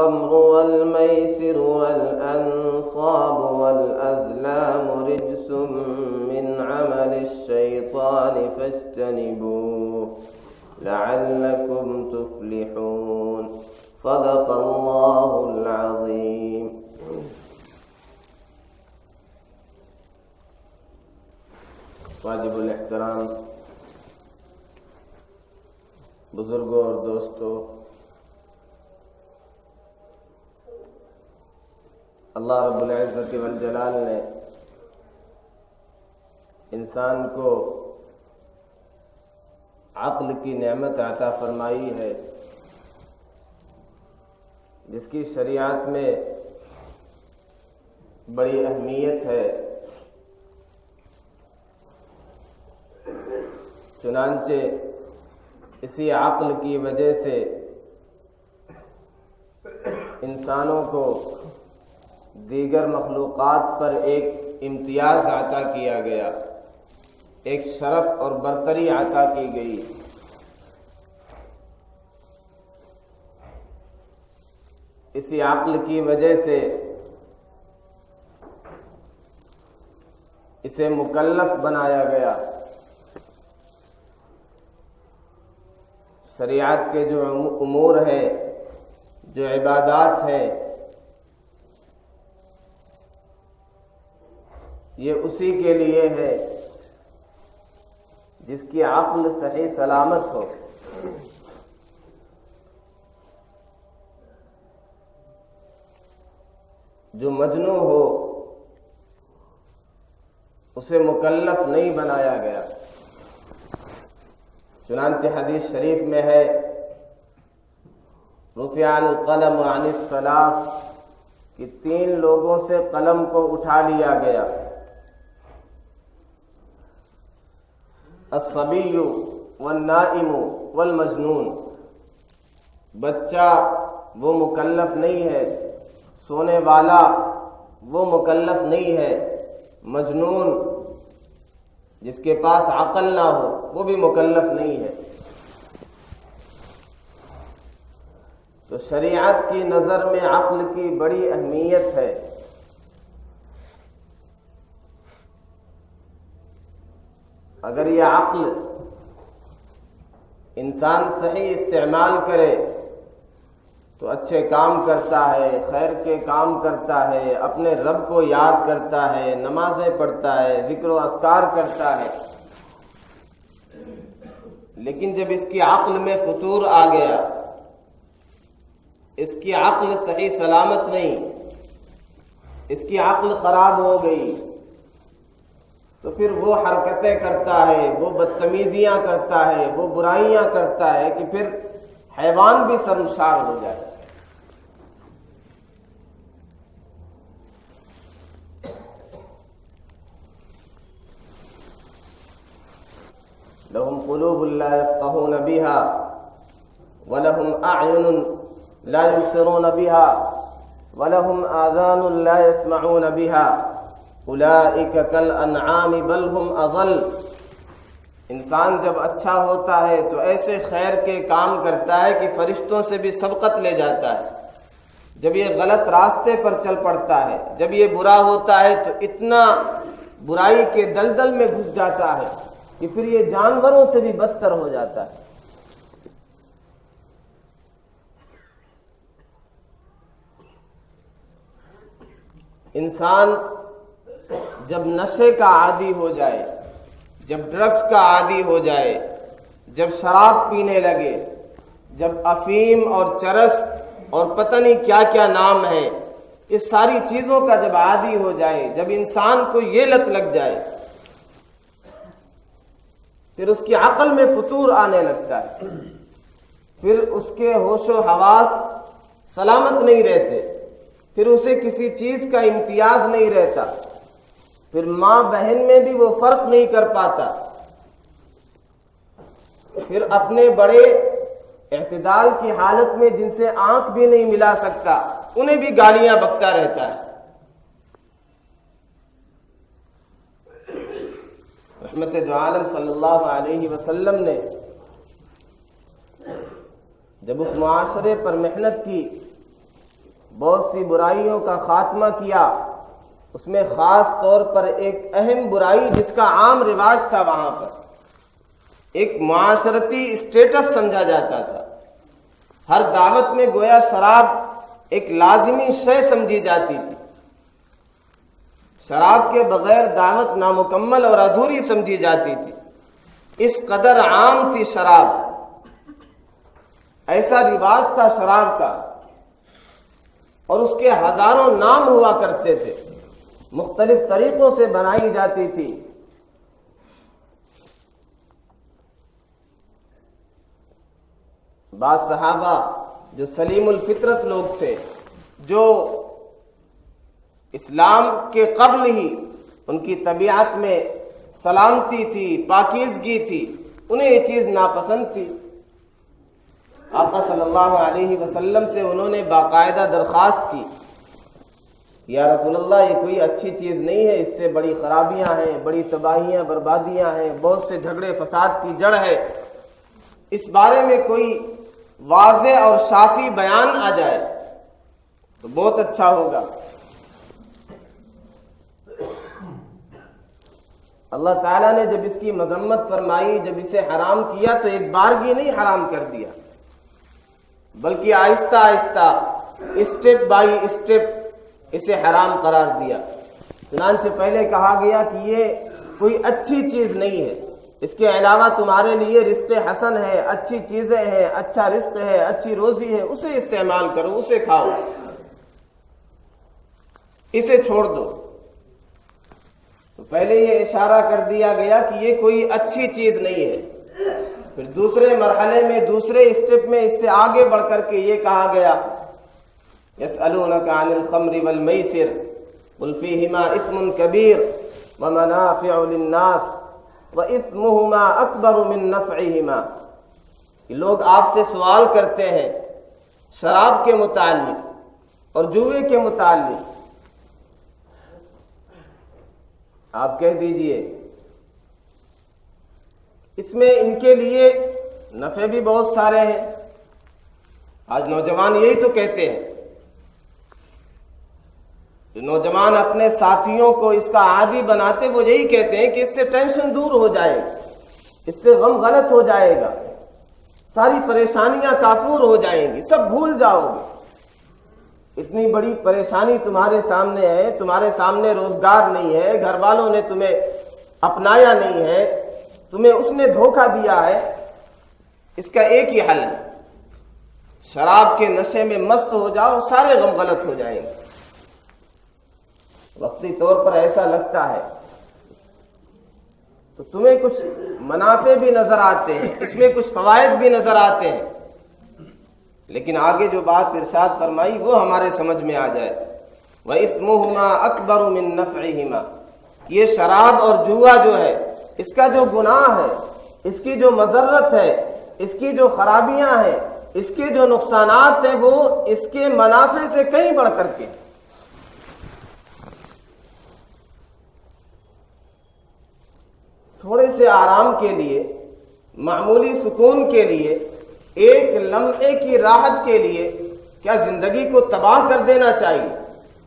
الخمر والميسر والأنصاب والأزلام رجس من عمل الشيطان فاجتنبوه لعلكم تفلحون صدق الله العظيم. واجب الاحترام بزرگوں اور دوستوں، اللہ رب العزت والجلال نے انسان کو عقل کی نعمت عطا فرمائی ہے، جس کی شریعت میں بڑی اہمیت ہے۔ چنانچہ اسی عقل کی وجہ سے انسانوں کو دیگر مخلوقات پر ایک امتیاز عطا کیا گیا، ایک شرف اور برتری عطا کی گئی۔ اسی عقل کی وجہ سے اسے مکلف بنایا گیا۔ شریعت کے جو امور ہیں، جو عبادات ہیں، یہ اسی کے لیے ہے جس کی عقل صحیح سلامت ہو۔ جو مجنون ہو اسے مکلف نہیں بنایا گیا۔ چنانچہ حدیث شریف میں ہے رفع القلم عن الثلاث، کہ 3 لوگوں سے قلم کو اٹھا لیا گیا، الصبی والنائم والمجنون۔ بچہ وہ مکلف نہیں ہے، سونے والا وہ مکلف نہیں ہے، مجنون جس کے پاس عقل نہ ہو وہ بھی مکلف نہیں ہے۔ تو شریعت کی نظر میں عقل کی بڑی اہمیت ہے۔ اگر یہ عقل انسان صحیح استعمال کرے تو اچھے کام کرتا ہے، خیر کے کام کرتا ہے، اپنے رب کو یاد کرتا ہے، نمازیں پڑھتا ہے، ذکر و اذکار کرتا ہے۔ لیکن جب اس کی عقل میں فتور آ گیا، اس کی عقل صحیح سلامت نہیں، اس کی عقل خراب ہو گئی، تو پھر وہ حرکتیں کرتا ہے، وہ بدتمیزیاں کرتا ہے، وہ برائیاں کرتا ہے کہ پھر حیوان بھی شرمسار ہو جائے۔ لهم قلوب لا يفقهون بها ولهم أعين لا يبصرون بها ولهم آذان لا يسمعون بها أولئك كالأنعام بل هم أضل۔ انسان جب اچھا ہوتا ہے تو ایسے خیر کے کام کرتا ہے کہ فرشتوں سے بھی سبقت لے جاتا ہے۔ جب یہ غلط راستے پر چل پڑتا ہے، جب یہ برا ہوتا ہے تو اتنا برائی کے دلدل میں گھس جاتا ہے کہ پھر یہ جانوروں سے بھی بدتر ہو جاتا ہے۔ انسان جب نشے کا عادی ہو جائے، جب ڈرگس کا عادی ہو جائے، جب شراب پینے لگے، جب افیم اور چرس اور پتہ نہیں کیا کیا نام ہے، اس ساری چیزوں کا جب عادی ہو جائے، جب انسان کو یہ لت لگ جائے، پھر اس کی عقل میں فتور آنے لگتا ہے، پھر اس کے ہوش و حواس سلامت نہیں رہتے، پھر اسے کسی چیز کا امتیاز نہیں رہتا، پھر ماں بہن میں بھی وہ فرق نہیں کر پاتا، پھر اپنے بڑے اعتدال کی حالت میں جن سے آنکھ بھی نہیں ملا سکتا انہیں بھی گالیاں بکتا رہتا ہے۔ رحمت دو عالم صلی اللہ علیہ وسلم نے جب اس معاشرے پر محنت کی بہت سی برائیوں کا خاتمہ کیا، اس میں خاص طور پر ایک اہم برائی جس کا عام رواج تھا، وہاں پر ایک معاشرتی اسٹیٹس سمجھا جاتا تھا، ہر دعوت میں گویا شراب ایک لازمی شے سمجھی جاتی تھی، شراب کے بغیر دعوت نامکمل اور ادھوری سمجھی جاتی تھی، اس قدر عام تھی شراب، ایسا رواج تھا شراب کا، اور اس کے ہزاروں نام ہوا کرتے تھے، مختلف طریقوں سے بنائی جاتی تھی۔ بعض صحابہ جو سلیم الفطرت لوگ تھے، جو اسلام کے قبل ہی ان کی طبیعت میں سلامتی تھی، پاکیزگی تھی، انہیں یہ چیز ناپسند تھی۔ آقا صلی اللہ علیہ وسلم سے انہوں نے باقاعدہ درخواست کی، یا رسول اللہ یہ کوئی اچھی چیز نہیں ہے، اس سے بڑی خرابیاں ہیں، بڑی تباہیاں بربادیاں ہیں، بہت سے جھگڑے فساد کی جڑ ہے، اس بارے میں کوئی واضح اور شافی بیان آ جائے تو بہت اچھا ہوگا۔ اللہ تعالیٰ نے جب اس کی مذمت فرمائی، جب اسے حرام کیا تو ایک بارگی نہیں حرام کر دیا، بلکہ آہستہ آہستہ اسٹیپ بائی اسٹیپ اسے حرام قرار دیا۔ چنانچہ پہلے کہا گیا کہ یہ کوئی اچھی چیز نہیں ہے، اس کے علاوہ تمہارے لیے رزق حسن ہے، اچھی چیزیں ہیں، اچھا رزق ہے، اچھی روزی ہے، اسے استعمال کرو، اسے کھاؤ، اسے چھوڑ دو۔ تو پہلے یہ اشارہ کر دیا گیا کہ یہ کوئی اچھی چیز نہیں ہے، پھر دوسرے مرحلے میں، دوسرے اسٹیپ میں اس سے آگے بڑھ کر کے یہ کہا گیا يسألونك عن الخمر والميسر قل فيهما إثم كبير ومنافع للناس وإثمهما أكبر من نفعهما۔ کہ لوگ آپ سے سوال کرتے ہیں شراب کے متعلق اور جوئے کے متعلق، آپ کہہ دیجئے اس میں ان کے لیے نفع بھی بہت سارے ہیں۔ آج نوجوان یہی تو کہتے ہیں، جو نوجوان اپنے ساتھیوں کو اس کا عادی بناتے وہ یہی کہتے ہیں کہ اس سے ٹینشن دور ہو جائے گی، اس سے غم غلط ہو جائے گا، ساری پریشانیاں کافور ہو جائیں گی، سب بھول جاؤ گے۔ اتنی بڑی پریشانی تمہارے سامنے ہے، تمہارے سامنے روزگار نہیں ہے، گھر والوں نے تمہیں اپنایا نہیں ہے، تمہیں اس نے دھوکہ دیا ہے، اس کا ایک ہی حل ہے، شراب کے نشے میں مست ہو جاؤ، سارے غم غلط ہو جائیں گے۔ وقتی طور پر ایسا لگتا ہے تو تمہیں کچھ منافع بھی نظر آتے ہیں، اس میں کچھ فوائد بھی نظر آتے ہیں، لیکن آگے جو بات ارشاد فرمائی وہ ہمارے سمجھ میں آ جائے، وَإِثْمُهُمَا أَكْبَرُ مِن نَفْعِهِمَا۔ یہ شراب اور جوا جو ہے، اس کا جو گناہ ہے، اس کی جو مضرت ہے، اس کی جو خرابیاں ہیں، اس کے جو نقصانات ہیں، وہ اس کے منافع سے کہیں بڑھ کر کے۔ تھوڑے سے آرام کے لیے، معمولی سکون کے لیے، ایک لمحے کی راحت کے لیے کیا زندگی کو تباہ کر دینا چاہیے؟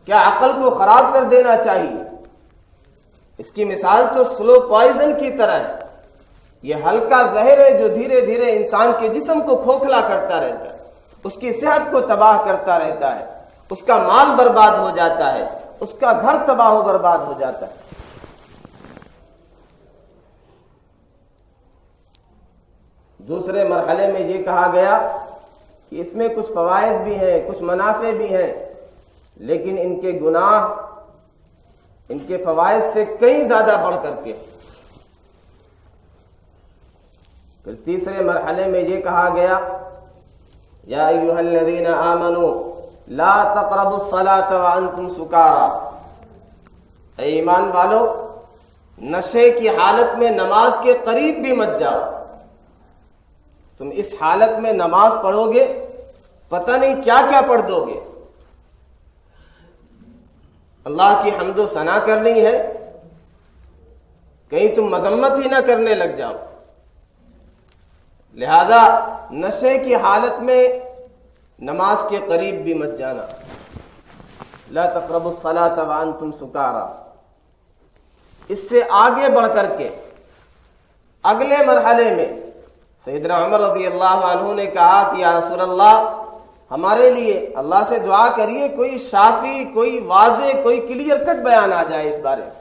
کیا عقل کو خراب کر دینا چاہیے؟ اس کی مثال تو سلو پوائزن کی طرح ہے، یہ ہلکا زہر ہے جو دھیرے دھیرے انسان کے جسم کو کھوکھلا کرتا رہتا ہے، اس کی صحت کو تباہ کرتا رہتا ہے، اس کا مال برباد ہو جاتا ہے، اس کا گھر تباہ و برباد ہو جاتا ہے۔ دوسرے مرحلے میں یہ کہا گیا کہ اس میں کچھ فوائد بھی ہیں، کچھ منافع بھی ہیں، لیکن ان کے گناہ ان کے فوائد سے کہیں زیادہ بڑھ کر کے۔ پھر تیسرے مرحلے میں یہ کہا گیا یا ایھا الذین آمنوا لا تقربوا الصلاۃ وانتم سکارى، اے ایمان والو نشے کی حالت میں نماز کے قریب بھی مت جاؤ۔ تم اس حالت میں نماز پڑھو گے، پتہ نہیں کیا کیا پڑھ دو گے، اللہ کی حمد و ثنا کرنی ہے، کہیں تم مذمت ہی نہ کرنے لگ جاؤ۔ لہذا نشے کی حالت میں نماز کے قریب بھی مت جانا۔ لا تقربوا الصلاة وانتم سکارى. اس سے آگے بڑھ کر کے اگلے مرحلے میں سیدنا عمر رضی اللہ عنہ نے کہا کہ یا رسول اللہ ہمارے لیے اللہ سے دعا کریے کوئی شافی، کوئی واضح، کوئی کلیئر کٹ بیان آ جائے اس بارے میں.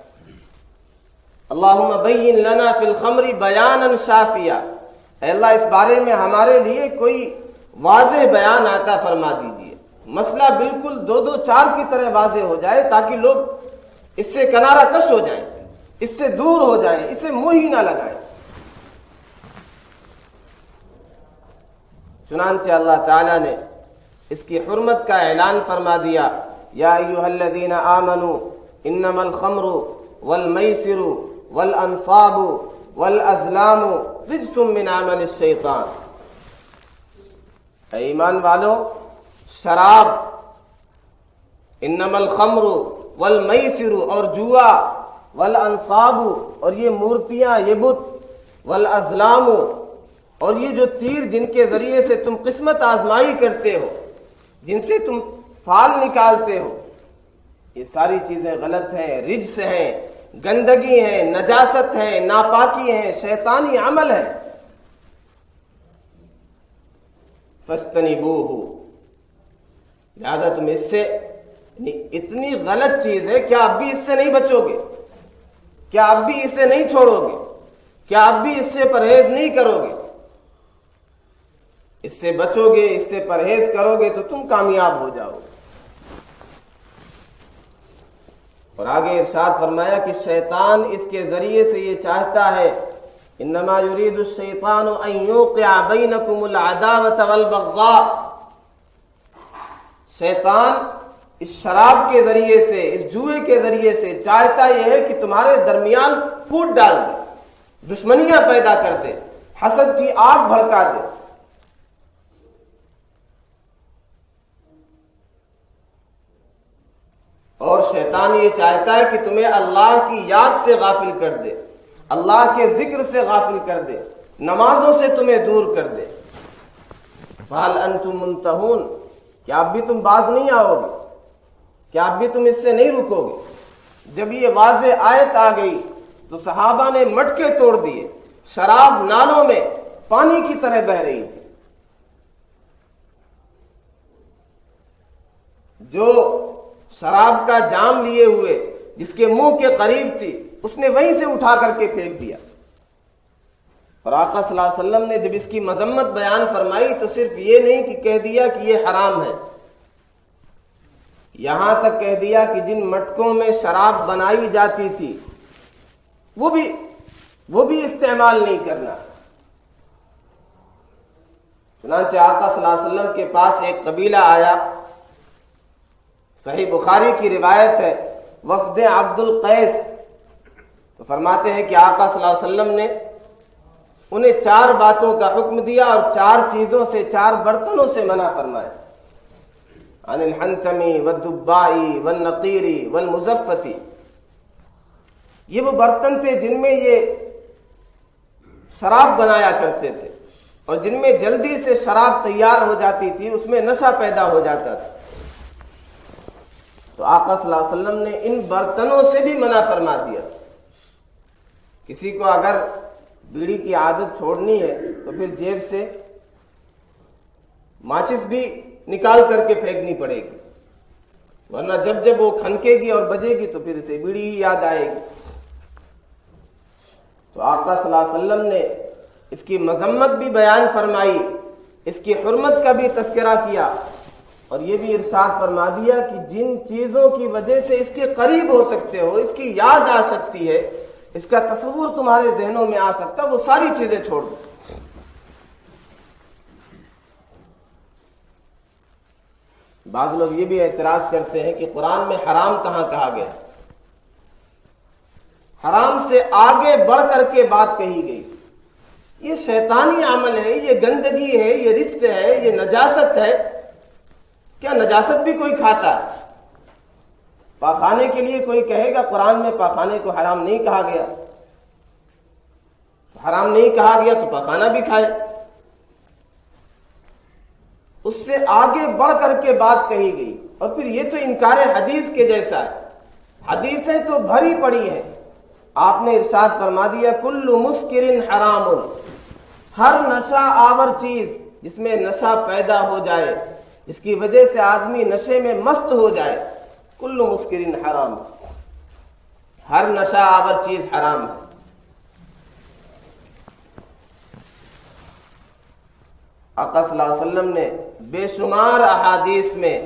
اللہم بین لنا فی الخمر بیانا شافیا، اے اللہ اس بارے میں ہمارے لیے کوئی واضح بیان عطا فرما دیجیے، مسئلہ بالکل 2 4 کی طرح واضح ہو جائے تاکہ لوگ اس سے کنارہ کش ہو جائیں، اس سے دور ہو جائیں، اسے منہ ہی نہ لگائیں. چنانچہ اللہ تعالیٰ نے اس کی حرمت کا اعلان فرما دیا، یا ایھا الذین آمنوا انما الخمر والمیسر والانصاب والازلام رجس من عمل الشیطان. اے ایمان والو، شراب، انما الخمر والمیسر اور جوا، والانصاب اور یہ مورتیاں، یہ بت، والازلام اور یہ جو تیر جن کے ذریعے سے تم قسمت آزمائی کرتے ہو، جن سے تم فال نکالتے ہو، یہ ساری چیزیں غلط ہیں، رجس ہیں، گندگی ہیں، نجاست ہیں، ناپاکی ہیں، شیطانی عمل ہے. فاجتنبوہ، لہذا تم اس سے، اتنی غلط چیز ہے، کیا اب بھی اس سے نہیں بچو گے؟ کیا اب بھی اسے نہیں چھوڑو گے؟ کیا اب بھی اس سے پرہیز نہیں کرو گے؟ اس سے بچو گے، اس سے پرہیز کرو گے تو تم کامیاب ہو جاؤ گے. اور آگے ارشاد فرمایا کہ شیطان اس کے ذریعے سے یہ چاہتا ہے، انما یرید الشیطان ان یوقع بینکم العداوۃ والبغضاء. شیطان اس شراب کے ذریعے سے، اس جوئے کے ذریعے سے چاہتا یہ ہے کہ تمہارے درمیان پھوٹ ڈال دے، دشمنیاں پیدا کر دے، حسد کی آگ بھڑکا دے. اور شیطان یہ چاہتا ہے کہ تمہیں اللہ کی یاد سے غافل کر دے، اللہ کے ذکر سے غافل کر دے، نمازوں سے تمہیں دور کر دے. فَهَلْ أَنْتُمْ مُنْتَهُونَ، کیا اب بھی تم باز نہیں آؤ گے؟ کیا اب بھی تم اس سے نہیں رکو گے؟ جب یہ واضح آیت آ گئی تو صحابہ نے مٹکے توڑ دیے، شراب نالوں میں پانی کی طرح بہ رہی تھی. جو شراب کا جام لیے ہوئے جس کے منہ کے قریب تھی، اس نے وہیں سے اٹھا کر کے پھینک دیا. اور آقا صلی اللہ علیہ وسلم نے جب اس کی مذمت بیان فرمائی تو صرف یہ نہیں کہ کہہ دیا کہ یہ حرام ہے، یہاں تک کہہ دیا کہ جن مٹکوں میں شراب بنائی جاتی تھی وہ بھی استعمال نہیں کرنا. چنانچہ آقا صلی اللہ علیہ وسلم کے پاس ایک قبیلہ آیا، صحیح بخاری کی روایت ہے، وفد عبد القیس. تو فرماتے ہیں کہ آقا صلی اللہ علیہ وسلم نے انہیں 4 باتوں کا حکم دیا اور 4 چیزوں سے، 4 برتنوں سے منع فرمایا. عن الحنتم والدباء والنقیر والمزفت. یہ وہ برتن تھے جن میں یہ شراب بنایا کرتے تھے اور جن میں جلدی سے شراب تیار ہو جاتی تھی، اس میں نشہ پیدا ہو جاتا تھا. تو آقا صلی اللہ علیہ وسلم نے ان برتنوں سے بھی منع فرما دیا. کسی کو اگر بیڑی کی عادت چھوڑنی ہے تو پھر جیب سے ماچس بھی نکال کر کے پھینکنی پڑے گی، ورنہ جب جب وہ کھنکے گی اور بجے گی تو پھر اسے بیڑی ہی یاد آئے گی. تو آقا صلی اللہ علیہ وسلم نے اس کی مذمت بھی بیان فرمائی، اس کی حرمت کا بھی تذکرہ کیا، اور یہ بھی ارشاد فرما دیا کہ جن چیزوں کی وجہ سے اس کے قریب ہو سکتے ہو، اس کی یاد آ سکتی ہے، اس کا تصور تمہارے ذہنوں میں آ سکتا، وہ ساری چیزیں چھوڑ دو. بعض لوگ یہ بھی اعتراض کرتے ہیں کہ قرآن میں حرام کہاں کہا گیا؟ حرام سے آگے بڑھ کر کے بات کہی گئی. یہ شیطانی عمل ہے، یہ گندگی ہے، یہ رجس ہے، یہ نجاست ہے. کیا نجاست بھی کوئی کھاتا ہے؟ پاخانے کے لیے کوئی کہے گا قرآن میں پاخانے کو حرام نہیں کہا گیا، حرام نہیں کہا گیا تو پاخانہ بھی کھائے. اس سے آگے بڑھ کر کے بات کہی گئی اور پھر یہ تو انکار حدیث کے جیسا ہے، حدیثیں تو بھری پڑی ہیں۔ آپ نے ارشاد فرما دیا کل مسکر حرام، ہر نشہ آور چیز جس میں نشہ پیدا ہو جائے، جس کی وجہ سے آدمی نشے میں مست ہو جائے، کل مسکر حرام، ہر نشہ آور چیز حرام ہے۔ آقا صلی اللہ علیہ وسلم نے بے شمار احادیث میں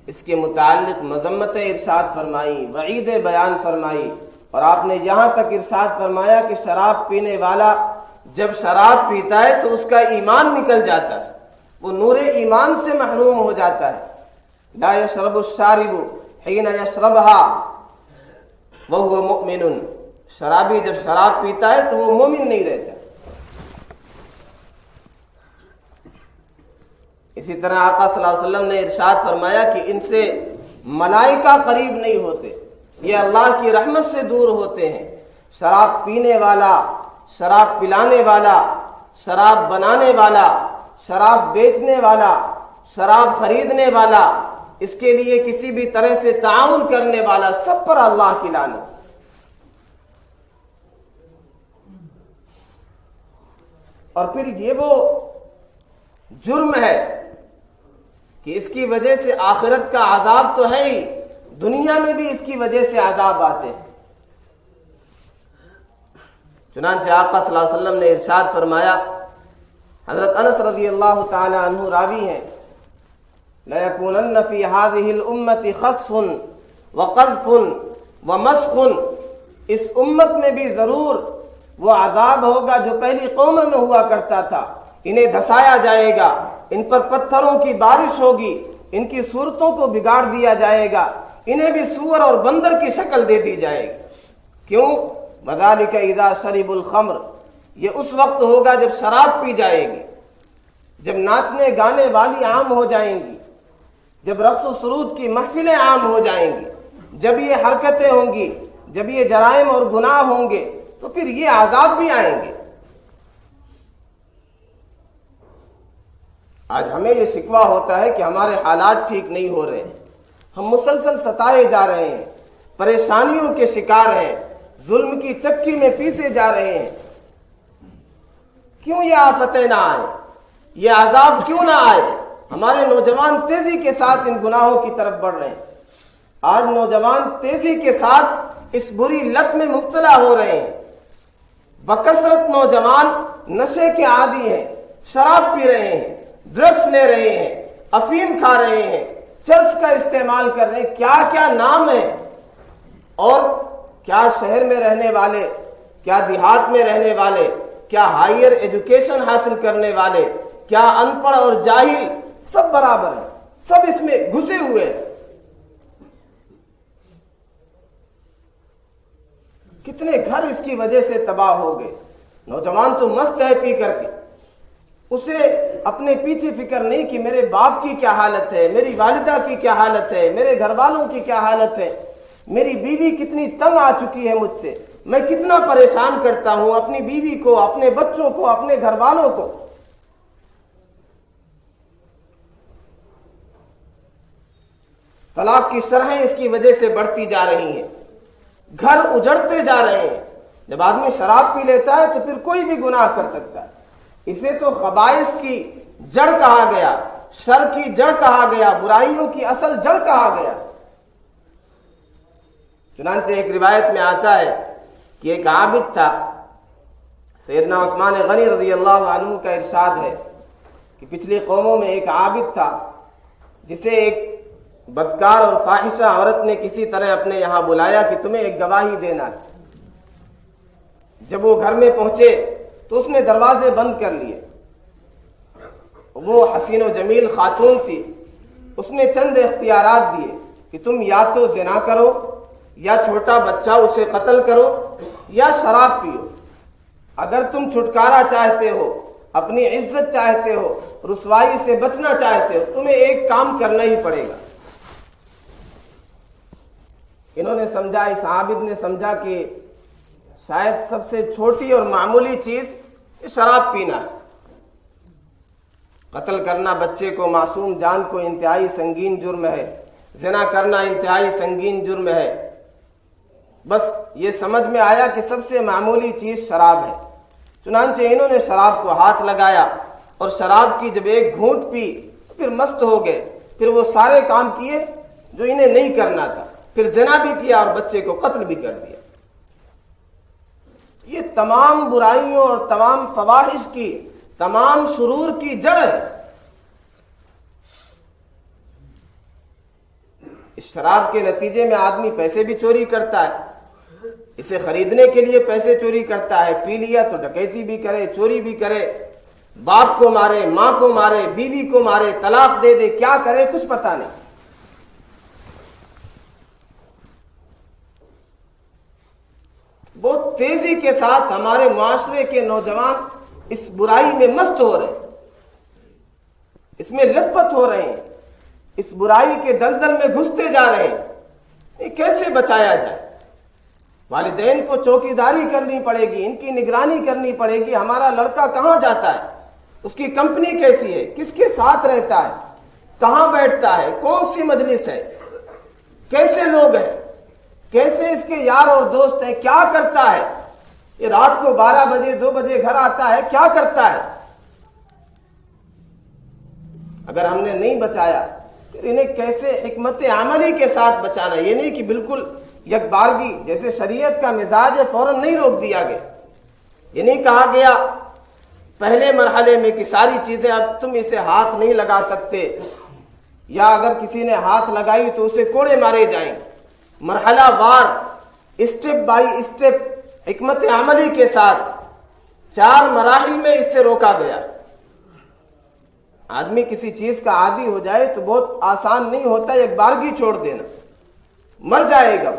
اس کے متعلق مذمت ارشاد فرمائی، وعید بیان فرمائی، اور آپ نے یہاں تک ارشاد فرمایا کہ شراب پینے والا جب شراب پیتا ہے تو اس کا ایمان نکل جاتا ہے، وہ نور ایمان سے محروم ہو جاتا ہے۔ لا یشرب الشارب حین یشربها وهو مؤمن، شرابی جب شراب پیتا ہے تو وہ مومن نہیں رہتا۔ اسی طرح آقا صلی اللہ علیہ وسلم نے ارشاد فرمایا کہ ان سے ملائکہ قریب نہیں ہوتے، یہ اللہ کی رحمت سے دور ہوتے ہیں۔ شراب پینے والا، شراب پلانے والا، شراب بنانے والا، شراب بیچنے والا، شراب خریدنے والا، اس کے لیے کسی بھی طرح سے تعاون کرنے والا، سب پر اللہ کی لعنت۔ اور پھر یہ وہ جرم ہے کہ اس کی وجہ سے آخرت کا عذاب تو ہے ہی، دنیا میں بھی اس کی وجہ سے عذاب آتے ہیں۔ چنانچہ آقا صلی اللہ علیہ وسلم نے ارشاد فرمایا، حضرت انس رضی اللہ تعالی عنہ راوی ہیں، لَيَكُونَنَّ فِي هَذِهِ الْأُمَّةِ خَسْفٌ وَقَذْفٌ وَمَسْخٌ، اس امت میں بھی ضرور وہ عذاب ہوگا جو پہلی قوموں میں ہوا کرتا تھا، انہیں دھسایا جائے گا، ان پر پتھروں کی بارش ہوگی، ان کی صورتوں کو بگاڑ دیا جائے گا، انہیں بھی سور اور بندر کی شکل دے دی جائے گی۔ کیوں؟ وَذَلِكَ إِذَا شَرِبُوا الْخَمْرَ، یہ اس وقت ہوگا جب شراب پی جائے گی، جب ناچنے گانے والی عام ہو جائیں گی، جب رقص و سرود کی محفلیں عام ہو جائیں گی، جب یہ حرکتیں ہوں گی، جب یہ جرائم اور گناہ ہوں گے، تو پھر یہ عذاب بھی آئیں گے۔ آج ہمیں یہ شکوہ ہوتا ہے کہ ہمارے حالات ٹھیک نہیں ہو رہے ہیں، ہم مسلسل ستائے جا رہے ہیں، پریشانیوں کے شکار ہیں، ظلم کی چکی میں پیسے جا رہے ہیں۔ کیوں یہ آفتیں نہ آئیں، یہ عذاب کیوں نہ آئے؟ ہمارے نوجوان تیزی کے ساتھ ان گناہوں کی طرف بڑھ رہے ہیں۔ آج نوجوان تیزی کے ساتھ اس بری لت میں مبتلا ہو رہے ہیں۔ بکثرت نوجوان نشے کے عادی ہیں، شراب پی رہے ہیں، ڈرگس لے رہے ہیں، افیم کھا رہے ہیں، چرس کا استعمال کر رہے ہیں، کیا کیا نام ہے۔ اور کیا شہر میں رہنے والے، کیا دیہات میں رہنے والے، کیا ہائر ایجوکیشن حاصل کرنے والے، کیا ان پڑھ اور جاہل، سب برابر ہیں، سب اس میں گھسے ہوئے ہیں۔ کتنے گھر اس کی وجہ سے تباہ ہو گئے۔ نوجوان تو مست ہے پی کر کے، اسے اپنے پیچھے فکر نہیں کہ میرے باپ کی کیا حالت ہے، میری والدہ کی کیا حالت ہے، میرے گھر والوں کی کیا حالت ہے، میری بیوی کتنی تنگ آ چکی ہے مجھ سے، میں کتنا پریشان کرتا ہوں اپنی بیوی کو، اپنے بچوں کو، اپنے گھر والوں کو۔ طلاق کی شرحیں اس کی وجہ سے بڑھتی جا رہی ہیں، گھر اجڑتے جا رہے ہیں۔ جب آدمی شراب پی لیتا ہے تو پھر کوئی بھی گناہ کر سکتا ہے۔ اسے تو خبائث کی جڑ کہا گیا، شر کی جڑ کہا گیا، برائیوں کی اصل جڑ کہا گیا۔ چنانچہ ایک روایت میں آتا ہے کہ ایک عابد تھا، سیدنا عثمان غنی رضی اللہ عنہ کا ارشاد ہے کہ پچھلی قوموں میں ایک عابد تھا جسے ایک بدکار اور فاحشہ عورت نے کسی طرح اپنے یہاں بلایا کہ تمہیں ایک گواہی دینا ہے۔ جب وہ گھر میں پہنچے تو اس نے دروازے بند کر لیے۔ وہ حسین و جمیل خاتون تھی، اس نے چند اختیارات دیے کہ تم یا تو زنا کرو، یا چھوٹا بچہ اسے قتل کرو، یا شراب پیو۔ اگر تم چھٹکارا چاہتے ہو، اپنی عزت چاہتے ہو، رسوائی سے بچنا چاہتے ہو، تمہیں ایک کام کرنا ہی پڑے گا۔ انہوں نے سمجھا، اس عابد نے سمجھا کہ شاید سب سے چھوٹی اور معمولی چیز شراب پینا ہے۔ قتل کرنا بچے کو، معصوم جان کو انتہائی سنگین جرم ہے، زنا کرنا انتہائی سنگین جرم ہے۔ بس یہ سمجھ میں آیا کہ سب سے معمولی چیز شراب ہے، چنانچہ انہوں نے شراب کو ہاتھ لگایا اور شراب کی جب ایک گھونٹ پی پھر مست ہو گئے، پھر وہ سارے کام کیے جو انہیں نہیں کرنا تھا، پھر زنا بھی کیا اور بچے کو قتل بھی کر دیا۔ یہ تمام برائیوں اور تمام فواحش کی، تمام شرور کی جڑ ہے۔ اس شراب کے نتیجے میں آدمی پیسے بھی چوری کرتا ہے، اسے خریدنے کے لیے پیسے چوری کرتا ہے، پی لیا تو ڈکیتی بھی کرے، چوری بھی کرے، باپ کو مارے، ماں کو مارے، بیوی کو مارے، طلاق دے دے، کیا کرے کچھ پتہ نہیں۔ بہت تیزی کے ساتھ ہمارے معاشرے کے نوجوان اس برائی میں مست ہو رہے ہیں، اس میں لت پت ہو رہے ہیں، اس برائی کے دلدل میں گھستے جا رہے ہیں۔ یہ کیسے بچایا جائے؟ والدین کو چوکیداری کرنی پڑے گی، ان کی نگرانی کرنی پڑے گی۔ ہمارا لڑکا کہاں جاتا ہے، اس کی کمپنی کیسی ہے، کس کے ساتھ رہتا ہے، کہاں بیٹھتا ہے، کون سی مجلس ہے، کیسے لوگ ہیں، کیسے اس کے یار اور دوست ہیں، کیا کرتا ہے، یہ رات کو 12 بجے 2 بجے گھر آتا ہے، کیا کرتا ہے۔ اگر ہم نے نہیں بچایا پھر انہیں کیسے حکمت عملی کے ساتھ بچانا؟ یہ نہیں کہ بالکل یک بارگی جیسے شریعت کا مزاج ہے فوراً نہیں روک دیا گیا، یہ نہیں کہا گیا پہلے مرحلے میں کہ ساری چیزیں اب تم اسے ہاتھ نہیں لگا سکتے، یا اگر کسی نے ہاتھ لگائی تو اسے کوڑے مارے جائیں۔ مرحلہ وار، اسٹیپ بائی اسٹیپ، حکمت عملی کے ساتھ 4 مراحل میں اس سے روکا گیا۔ آدمی کسی چیز کا عادی ہو جائے تو بہت آسان نہیں ہوتا ایک بارگی چھوڑ دینا، مر جائے گا،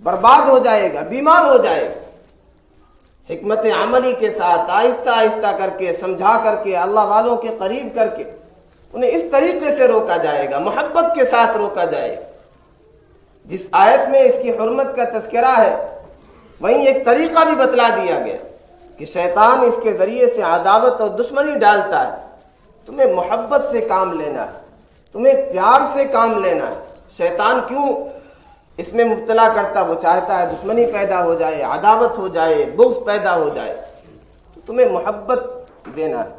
برباد ہو جائے گا، بیمار ہو جائے گا۔ حکمت عملی کے ساتھ آہستہ آہستہ کر کے، سمجھا کر کے، اللہ والوں کے قریب کر کے انہیں اس طریقے سے روکا جائے گا، محبت کے ساتھ روکا جائے گا۔ جس آیت میں اس کی حرمت کا تذکرہ ہے وہیں ایک طریقہ بھی بتلا دیا گیا کہ شیطان اس کے ذریعے سے عداوت اور دشمنی ڈالتا ہے۔ تمہیں محبت سے کام لینا ہے، تمہیں پیار سے کام لینا ہے۔ شیطان کیوں اس میں مبتلا کرتا؟ وہ چاہتا ہے دشمنی پیدا ہو جائے، عداوت ہو جائے، بغض پیدا ہو جائے۔ تو تمہیں محبت دینا ہے،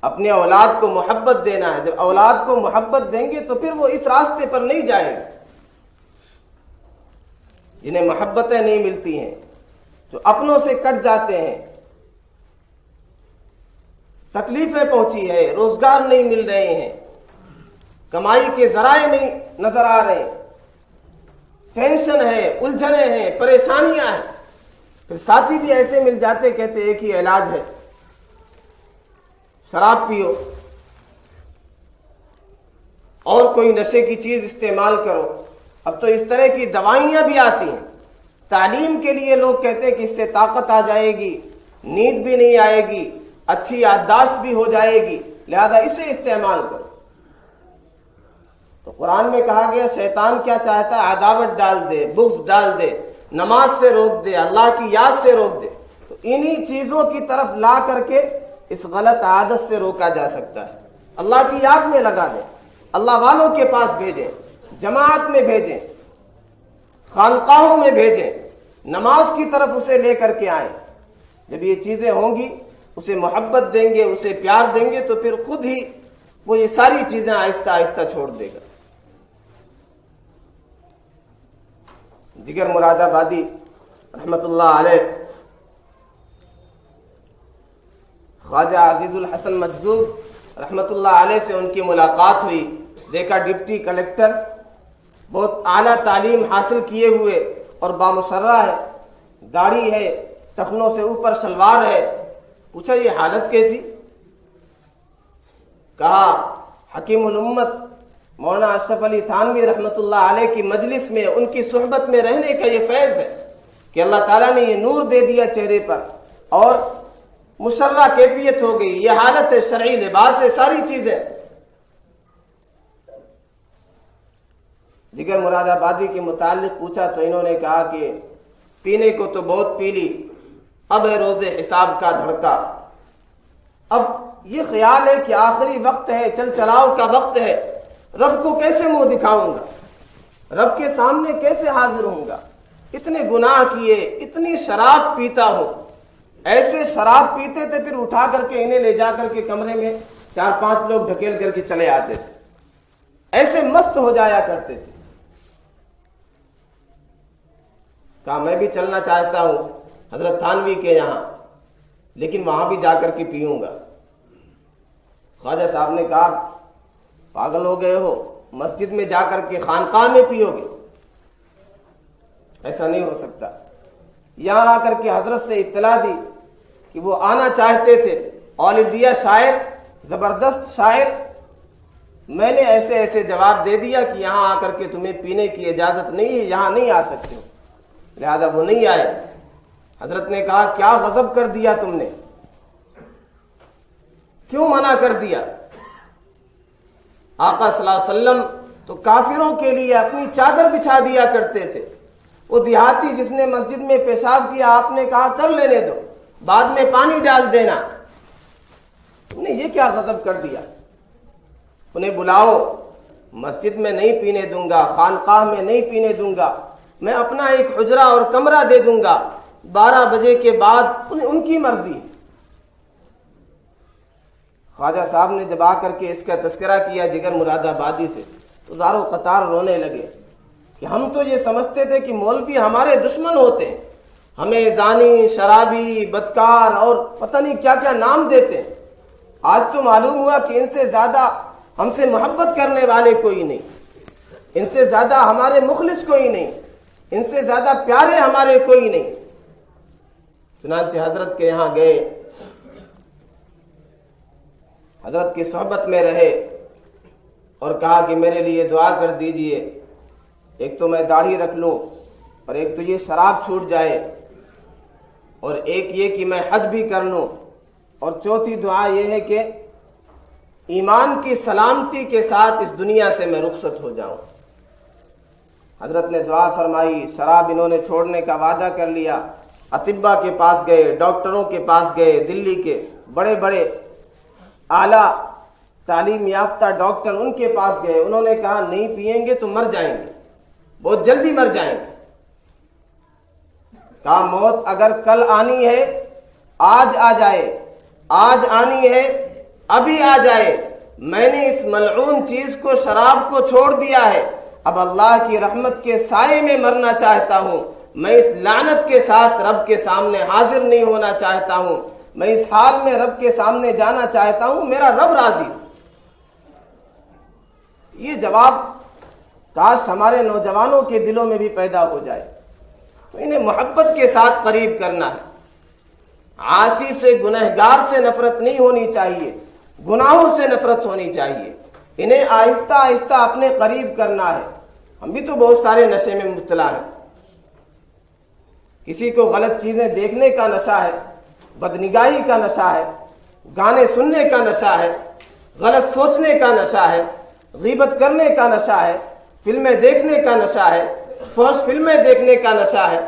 اپنے اولاد کو محبت دینا ہے۔ جب اولاد کو محبت دیں گے تو پھر وہ اس راستے پر نہیں جائیں گے۔ جنہیں محبتیں نہیں ملتی ہیں، جو اپنوں سے کٹ جاتے ہیں، تکلیفیں پہنچی ہے، روزگار نہیں مل رہے ہیں، کمائی کے ذرائع نہیں نظر آ رہے ہیں، ٹینشن ہے، الجھنیں ہیں، پریشانیاں ہیں، پھر ساتھی بھی ایسے مل جاتے، کہتے ایک ہی علاج ہے، شراب پیو اور کوئی نشے کی چیز استعمال کرو۔ اب تو اس طرح کی دوائیاں بھی آتی ہیں۔ تعلیم کے لیے لوگ کہتے ہیں کہ اس سے طاقت آ جائے گی، نیند بھی نہیں آئے گی، اچھی یادداشت بھی ہو جائے گی، لہذا اسے استعمال کرو۔ تو قرآن میں کہا گیا شیطان کیا چاہتا ہے؟ عداوت ڈال دے، بغض ڈال دے، نماز سے روک دے، اللہ کی یاد سے روک دے۔ تو انہی چیزوں کی طرف لا کر کے اس غلط عادت سے روکا جا سکتا ہے۔ اللہ کی یاد میں لگا دیں، اللہ والوں کے پاس بھیجیں، جماعت میں بھیجیں، خانقاہوں میں بھیجیں، نماز کی طرف اسے لے کر کے آئیں۔ جب یہ چیزیں ہوں گی، اسے محبت دیں گے، اسے پیار دیں گے، تو پھر خود ہی وہ یہ ساری چیزیں آہستہ آہستہ چھوڑ دے گا۔ جگر مراد آبادی رحمت اللہ علیہ، خواجہ عزیز الحسن مجذوب رحمت اللہ علیہ سے ان کی ملاقات ہوئی۔ دیکھا ڈپٹی کلیکٹر، بہت اعلیٰ تعلیم حاصل کیے ہوئے اور بامشرہ ہے، داڑھی ہے، ٹخنوں سے اوپر شلوار ہے۔ پوچھا یہ حالت کیسی؟ کہا حکیم الامت مولانا اشرف علی تھانوی رحمت اللہ علیہ کی مجلس میں، ان کی صحبت میں رہنے کا یہ فیض ہے کہ اللہ تعالیٰ نے یہ نور دے دیا چہرے پر اور مشرہ کیفیت ہو گئی۔ یہ حالت ہے، شرعی لباس ہے، ساری چیزیں۔ جگر مراد آبادی کے متعلق پوچھا تو انہوں نے کہا کہ پینے کو تو بہت پی لی، اب ہے روز حساب کا دھڑکا، اب یہ خیال ہے کہ آخری وقت ہے، چل چلاؤ کا وقت ہے، رب کو کیسے منہ دکھاؤں گا، رب کے سامنے کیسے حاضر ہوں گا، اتنے گناہ کیے، اتنی شراب پیتا ہوں۔ ایسے شراب پیتے تھے، پھر اٹھا کر کے انہیں لے جا کر کے کمرے میں 4-5 لوگ ڈھکیل کر کے چلے آتے تھے، ایسے مست ہو جایا کرتے تھے۔ کہا میں بھی چلنا چاہتا ہوں حضرت تھانوی کے یہاں، لیکن وہاں بھی جا کر کے پیوں گا۔ خواجہ صاحب نے کہا پاگل ہو گئے ہو، مسجد میں جا کر کے خانقاہ میں پیو گے، ایسا نہیں ہو سکتا۔ یہاں آ کر کے حضرت سے اطلاع دی کہ وہ آنا چاہتے تھے، آل انڈیا شاعر، زبردست شاعر، میں نے ایسے ایسے جواب دے دیا کہ یہاں آ کر کے تمہیں پینے کی اجازت نہیں ہے، یہاں نہیں آ سکتے ہو، لہذا وہ نہیں آئے۔ حضرت نے کہا کیا غضب کر دیا تم نے، کیوں منع کر دیا؟ آقا صلی اللہ علیہ وسلم تو کافروں کے لیے اپنی چادر بچھا دیا کرتے تھے۔ وہ دیہاتی جس نے مسجد میں پیشاب کیا، آپ نے کہا کر لینے دو، بعد میں پانی ڈال دینا، تم نے یہ کیا غضب کر دیا؟ انہیں بلاؤ، مسجد میں نہیں پینے دوں گا، خانقاہ میں نہیں پینے دوں گا، میں اپنا ایک حجرہ اور کمرہ دے دوں گا، 12 بجے کے بعد ان کی مرضی۔ خواجہ صاحب نے جب آ کر کے اس کا تذکرہ کیا جگر مراد آبادی سے، تو زارو قطار رونے لگے کہ ہم تو یہ سمجھتے تھے کہ مولوی ہمارے دشمن ہوتے ہیں، ہمیں زانی، شرابی، بدکار اور پتہ نہیں کیا کیا نام دیتے ہیں۔ آج تو معلوم ہوا کہ ان سے زیادہ ہم سے محبت کرنے والے کوئی نہیں، ان سے زیادہ ہمارے مخلص کوئی نہیں، ان سے زیادہ پیارے ہمارے کوئی نہیں۔ چنانچہ حضرت کے یہاں گئے، حضرت کی صحبت میں رہے اور کہا کہ میرے لیے دعا کر دیجئے، ایک تو میں داڑھی رکھ لوں، اور ایک تو یہ شراب چھوٹ جائے، اور ایک یہ کہ میں حج بھی کر لوں، اور چوتھی دعا یہ ہے کہ ایمان کی سلامتی کے ساتھ اس دنیا سے میں رخصت ہو جاؤں۔ حضرت نے دعا فرمائی، شراب انہوں نے چھوڑنے کا وعدہ کر لیا، اطباء کے پاس گئے، ڈاکٹروں کے پاس گئے، دلی کے بڑے بڑے اعلیٰ تعلیم یافتہ ڈاکٹر ان کے پاس گئے، انہوں نے کہا نہیں پئیں گے تو مر جائیں گے، بہت جلدی مر جائیں گے۔ کہا موت اگر کل آنی ہے آج آ جائے، آج آنی ہے ابھی آ جائے، میں نے اس ملعون چیز کو، شراب کو چھوڑ دیا ہے، اب اللہ کی رحمت کے سائے میں مرنا چاہتا ہوں، میں اس لعنت کے ساتھ رب کے سامنے حاضر نہیں ہونا چاہتا ہوں، میں اس حال میں رب کے سامنے جانا چاہتا ہوں، میرا رب راضی ہو۔ یہ جواب کاش ہمارے نوجوانوں کے دلوں میں بھی پیدا ہو جائے۔ تو انہیں محبت کے ساتھ قریب کرنا ہے، عاصی سے، گنہگار سے نفرت نہیں ہونی چاہیے، گناہوں سے نفرت ہونی چاہیے، انہیں آہستہ آہستہ اپنے قریب کرنا ہے۔ ہم بھی تو بہت سارے نشے میں مبتلا ہیں، کسی کو غلط چیزیں دیکھنے کا نشہ ہے، بدنگاہی کا نشہ ہے، گانے سننے کا نشہ ہے، غلط سوچنے کا نشہ ہے، غیبت کرنے کا نشہ ہے، فلمیں دیکھنے کا نشہ ہے، فحش فلمیں دیکھنے کا نشہ ہے،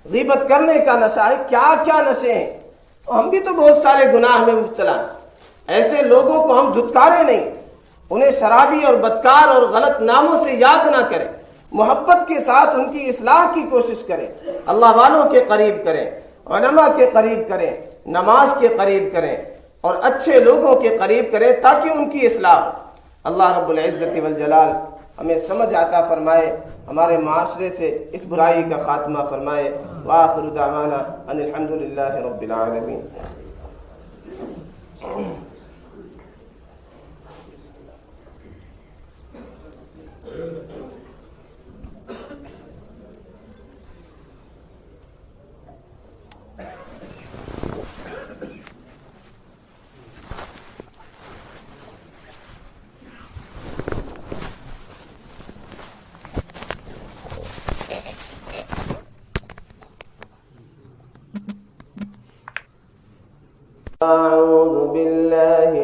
غیبت کرنے کا نشہ ہے، کیا کیا نشے ہیں۔ ہم بھی تو بہت سارے گناہ میں مبتلا ہیں۔ ایسے لوگوں کو ہم دھتکارے نہیں، انہیں شرابی اور بدکار اور غلط ناموں سے یاد نہ کریں، محبت کے ساتھ ان کی اصلاح کی کوشش کریں، اللہ والوں کے قریب کریں، علماء کے قریب کریں، نماز کے قریب کریں، اور اچھے لوگوں کے قریب کریں تاکہ ان کی اصلاح ہو۔ اللہ رب العزت والجلال ہمیں سمجھ عطا فرمائے، ہمارے معاشرے سے اس برائی کا خاتمہ فرمائے۔ وآخر دعوانا ان الحمدللہ رب العالمین۔ أعوذ بالله